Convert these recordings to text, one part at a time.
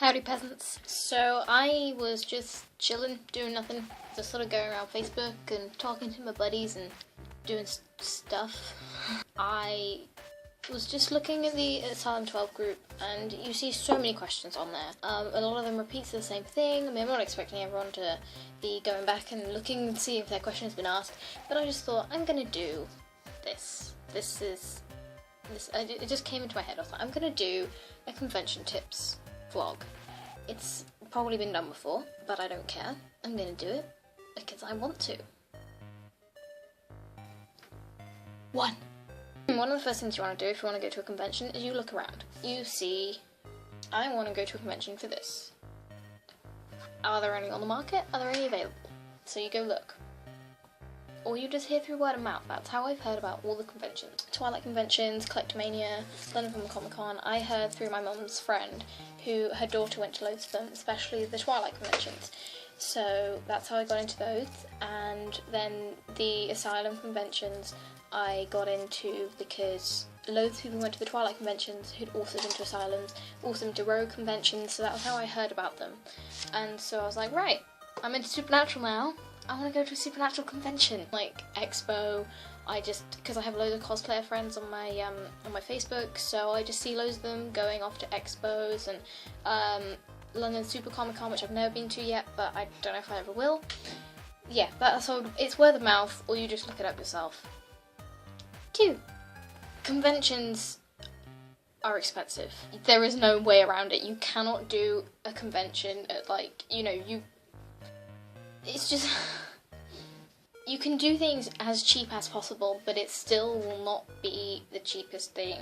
Howdy peasants. So I was just chilling, doing nothing, just sort of going around Facebook and talking to my buddies and doing stuff. I was just looking at the Asylum 12 group and you see so many questions on there. A lot of them repeats the same thing. I mean, I'm not expecting everyone to be going back and looking and see if their question has been asked, but I just thought I'm gonna do this. It just came into my head. I thought I'm gonna do a convention tips vlog. It's probably been done before, but I don't care. I'm gonna do it because I want to. One of the first things you want to do if you want to go to a convention is you look around. You see, I want to go to a convention for this. Are there any on the market? Are there any available? So you go look. Or you just hear through word of mouth. That's how I've heard about all the conventions. Twilight conventions, Collectormania, London Comic Con. I heard through my mum's friend who her daughter went to loads of them, especially the Twilight conventions. So that's how I got into those. And then the Asylum conventions I got into because loads of people went to the Twilight conventions who'd also been to Asylums, also been to Rogue conventions, so that was how I heard about them. And so I was like, right, I'm into Supernatural now. I want to go to a Supernatural convention, like Expo. Because I have loads of cosplayer friends on my Facebook, so I just see loads of them going off to Expos and London Super Comic Con, which I've never been to yet, but I don't know if I ever will. Yeah, so it's word of mouth, or you just look it up yourself. 2. Conventions are expensive. There is no way around it. You cannot do a convention at it's just, you can do things as cheap as possible, but it still will not be the cheapest thing.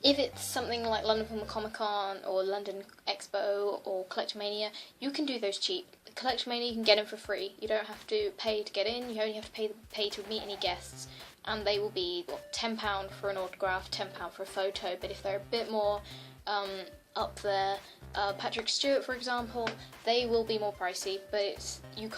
If it's something like London Comic Con or London Expo or Collectormania, you can do those cheap. Collectormania you can get in for free. You don't have to pay to get in, you only have to pay to meet any guests. And they will be, £10 for an autograph, £10 for a photo, but if they're a bit more up there, Patrick Stewart for example, they will be more pricey, but you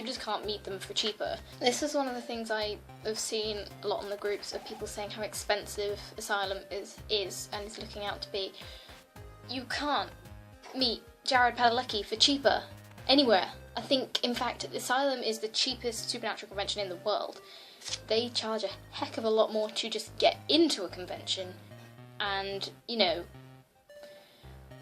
just can't meet them for cheaper. This is one of the things I have seen a lot in the groups of people saying how expensive Asylum is and is looking out to be. You can't meet Jared Padalecki for cheaper anywhere. I think, in fact, Asylum is the cheapest Supernatural convention in the world. They charge a heck of a lot more to just get into a convention, and,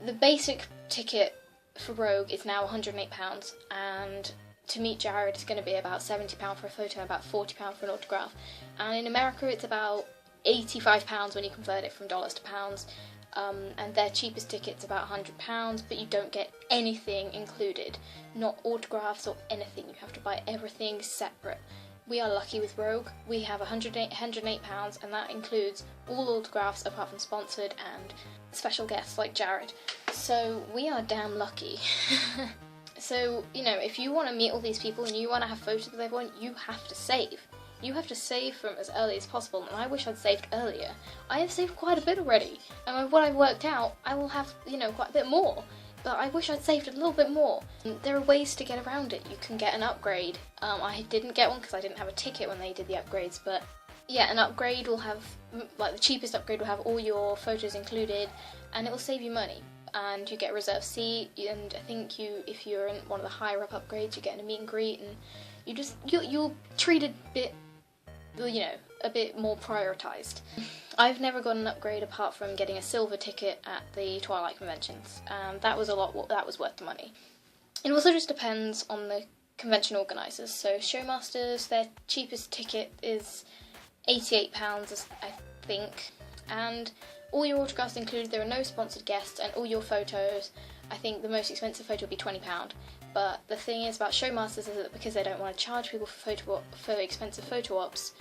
the basic ticket for Rogue is now £108, and to meet Jared is going to be about £70 for a photo and about £40 for an autograph. And in America it's about £85 when you convert it from dollars to pounds, and their cheapest ticket's about £100, but you don't get anything included. Not autographs or anything, you have to buy everything separate. We are lucky with Rogue. We have £108, and that includes all autographs apart from sponsored and special guests like Jared. So we are damn lucky. So, if you want to meet all these people and you want to have photos with everyone, you have to save. You have to save from as early as possible, and I wish I'd saved earlier. I have saved quite a bit already, and with what I've worked out, I will have, quite a bit more. But I wish I'd saved a little bit more. There are ways to get around it. You can get an upgrade. I didn't get one because I didn't have a ticket when they did the upgrades, but yeah, an upgrade will have, the cheapest upgrade will have all your photos included, and it will save you money. And you get a reserved seat, and I think if you're in one of the higher up upgrades, you get a meet and greet, and you're treated a bit more prioritised. I've never got an upgrade apart from getting a silver ticket at the Twilight conventions, and that was that was worth the money. It also just depends on the convention organisers. So Showmasters, their cheapest ticket is £88, I think, and all your autographs included. There are no sponsored guests, and all your photos, I think the most expensive photo would be £20. But the thing is about Showmasters is that because they don't want to charge people for expensive photo ops,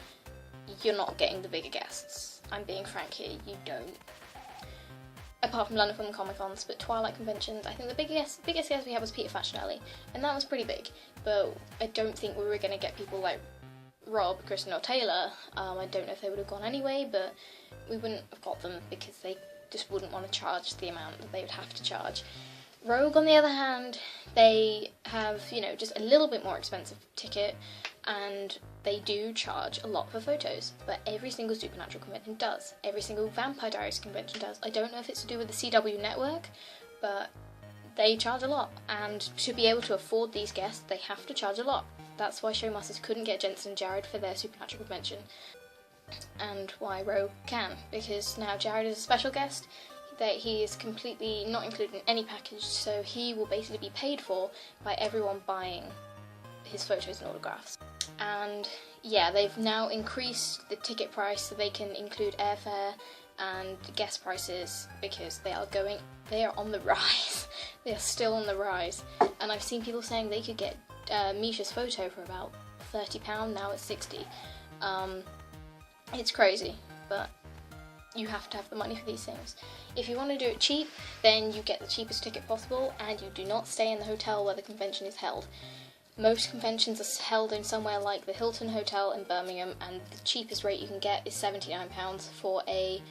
you're not getting the bigger guests. I'm being frank here, you don't. Apart from London Comic Cons, but Twilight conventions, I think the biggest guest we had was Peter Facinelli, and that was pretty big. But I don't think we were going to get people like Rob, Kristen or Taylor. I don't know if they would have gone anyway, but we wouldn't have got them because they just wouldn't want to charge the amount that they would have to charge. Rogue, on the other hand, they have, just a little bit more expensive ticket, and they do charge a lot for photos, but every single Supernatural convention does. Every single Vampire Diaries convention does. I don't know if it's to do with the CW network, but they charge a lot, and to be able to afford these guests, they have to charge a lot. That's why Showmasters couldn't get Jensen and Jared for their Supernatural convention, and why Rogue can, because now Jared is a special guest, that he is completely not included in any package, so he will basically be paid for by everyone buying his photos and autographs. And yeah, they've now increased the ticket price so they can include airfare and guest prices, because they are on the rise. They are still on the rise, and I've seen people saying they could get Misha's photo for about £30, now it's £60. It's crazy, but you have to have the money for these things. If you want to do it cheap, then you get the cheapest ticket possible, and you do not stay in the hotel where the convention is held. Most conventions are held in somewhere like the Hilton Hotel in Birmingham, and the cheapest rate you can get is £79 for a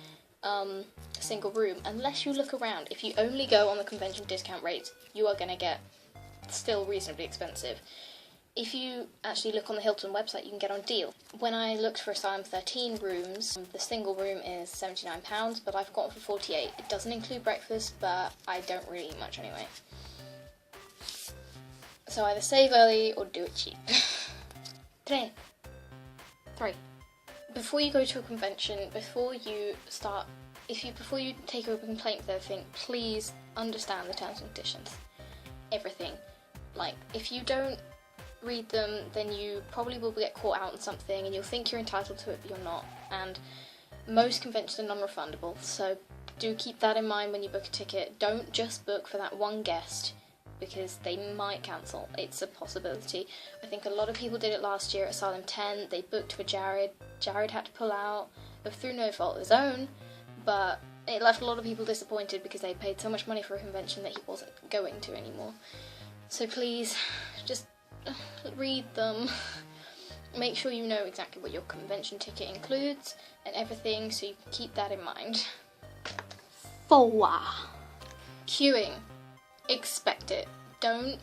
single room, unless you look around. If you only go on the convention discount rates, you are going to get still reasonably expensive. If you actually look on the Hilton website, you can get on deal. When I looked for Asylum 13 rooms, the single room is £79, but I've got it for £48. It doesn't include breakfast, but I don't really eat much anyway. So either save early or do it cheap. 3. Before you go to a convention, before you take a complaint with everything, please understand the terms and conditions. Everything. Like, if you don't read them, then you probably will get caught out on something, and you'll think you're entitled to it, but you're not. And most conventions are non-refundable, so do keep that in mind when you book a ticket. Don't just book for that one guest, because they might cancel. It's a possibility. I think a lot of people did it last year at Asylum 10. They booked for Jared. Jared had to pull out through no fault of his own, but it left a lot of people disappointed because they paid so much money for a convention that he wasn't going to anymore. So please, just read them. Make sure you know exactly what your convention ticket includes and everything, so you can keep that in mind. 4. Queuing. Expect it. Don't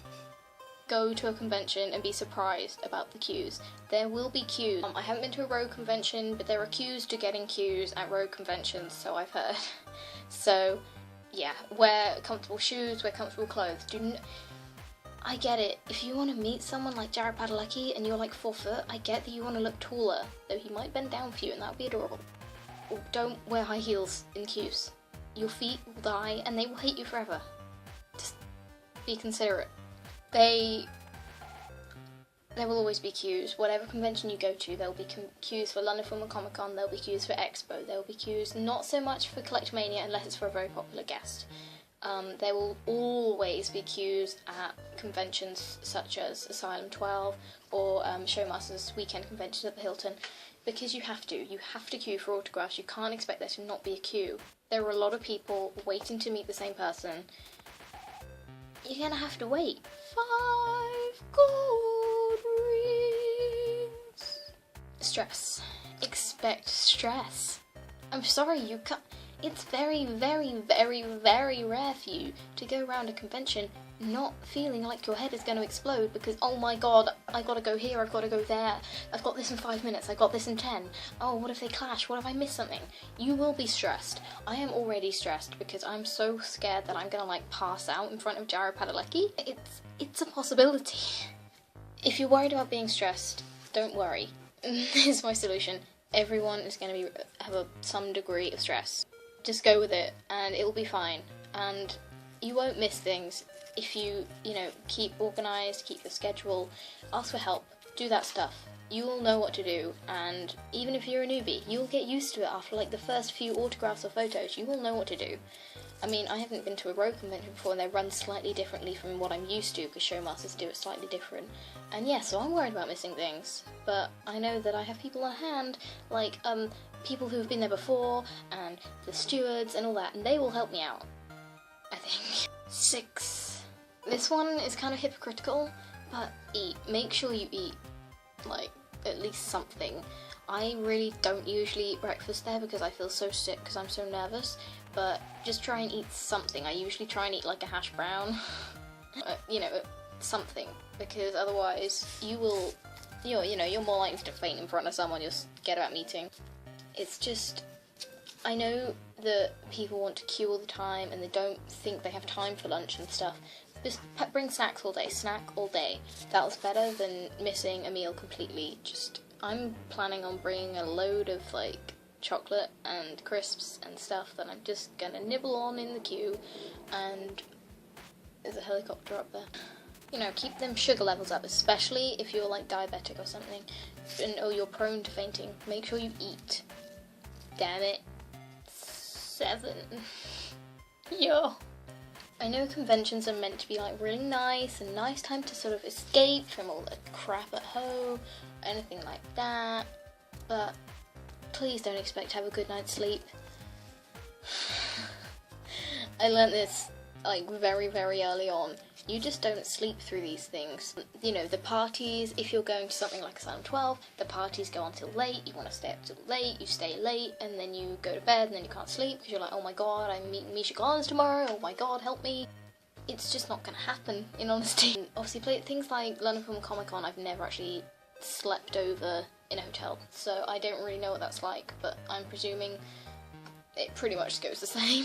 go to a convention and be surprised about the queues. There will be queues. I haven't been to a Rogue convention, but there are queues to getting queues at Rogue conventions, so I've heard. So, yeah, wear comfortable shoes, wear comfortable clothes. I get it. If you want to meet someone like Jared Padalecki and you're like 4 foot, I get that you want to look taller, though he might bend down for you and that would be adorable. Or don't wear high heels in queues. Your feet will die and they will hate you forever. Just be considerate. There will always be queues. Whatever convention you go to, there will be queues for London Film and Comic Con, there will be queues for Expo, there will be queues not so much for Collectormania unless it's for a very popular guest. There will always be queues at conventions such as Asylum 12 or Showmasters weekend conventions at the Hilton, because you have to queue for autographs. You can't expect there to not be a queue. There are a lot of people waiting to meet the same person. You're gonna have to wait. 5 gold rings. Stress. Expect stress. I'm sorry, you can't. It's very, very, very, very rare for you to go around a convention not feeling like your head is going to explode because, oh my god, I've got to go here, I've got to go there, I've got this in 5 minutes, I've got this in 10. Oh, what if they clash? What if I miss something? You will be stressed. I am already stressed because I'm so scared that I'm going to, like, pass out in front of Jared Padalecki. It's a possibility. If you're worried about being stressed, don't worry. Here's my solution. Everyone is going to have some degree of stress. Just go with it, and it will be fine. And you won't miss things if you keep organised, keep your schedule, ask for help, do that stuff. You will know what to do, and even if you're a newbie, you'll get used to it after like the first few autographs or photos. You will know what to do. I mean, I haven't been to a Rogue convention before, and they run slightly differently from what I'm used to, because Showmasters do it slightly different. And yeah, so I'm worried about missing things, but I know that I have people on hand, like people who have been there before, and the stewards and all that, and they will help me out, I think. 6. This one is kind of hypocritical, but eat. Make sure you eat, like, at least something. I really don't usually eat breakfast there because I feel so sick because I'm so nervous, but just try and eat something. I usually try and eat like a hash brown, something, because otherwise you're more likely to faint in front of someone you're scared about meeting. It's just I know that people want to queue all the time and they don't think they have time for lunch and stuff. Just bring snacks all day, snack all day. That was better than missing a meal completely. I'm planning on bringing a load of like chocolate and crisps and stuff that I'm just gonna nibble on in the queue. And there's a helicopter up there. You know, keep them sugar levels up, especially if you're like diabetic or something, or you're prone to fainting. Make sure you eat. Damn it. 7. Yo. I know conventions are meant to be like really nice and nice time to sort of escape from all the crap at home, anything like that, but please don't expect to have a good night's sleep. I learnt this like very, very early on. You just don't sleep through these things. You know, the parties, if you're going to something like Asylum 12, the parties go on till late, you want to stay up till late, you stay late, and then you go to bed and then you can't sleep because you're like, oh my god, I'm meeting Misha Collins tomorrow, oh my god, help me. It's just not going to happen, in honesty. Obviously, things like London Film Comic Con, I've never actually slept over in a hotel, so I don't really know what that's like, but I'm presuming it pretty much goes the same.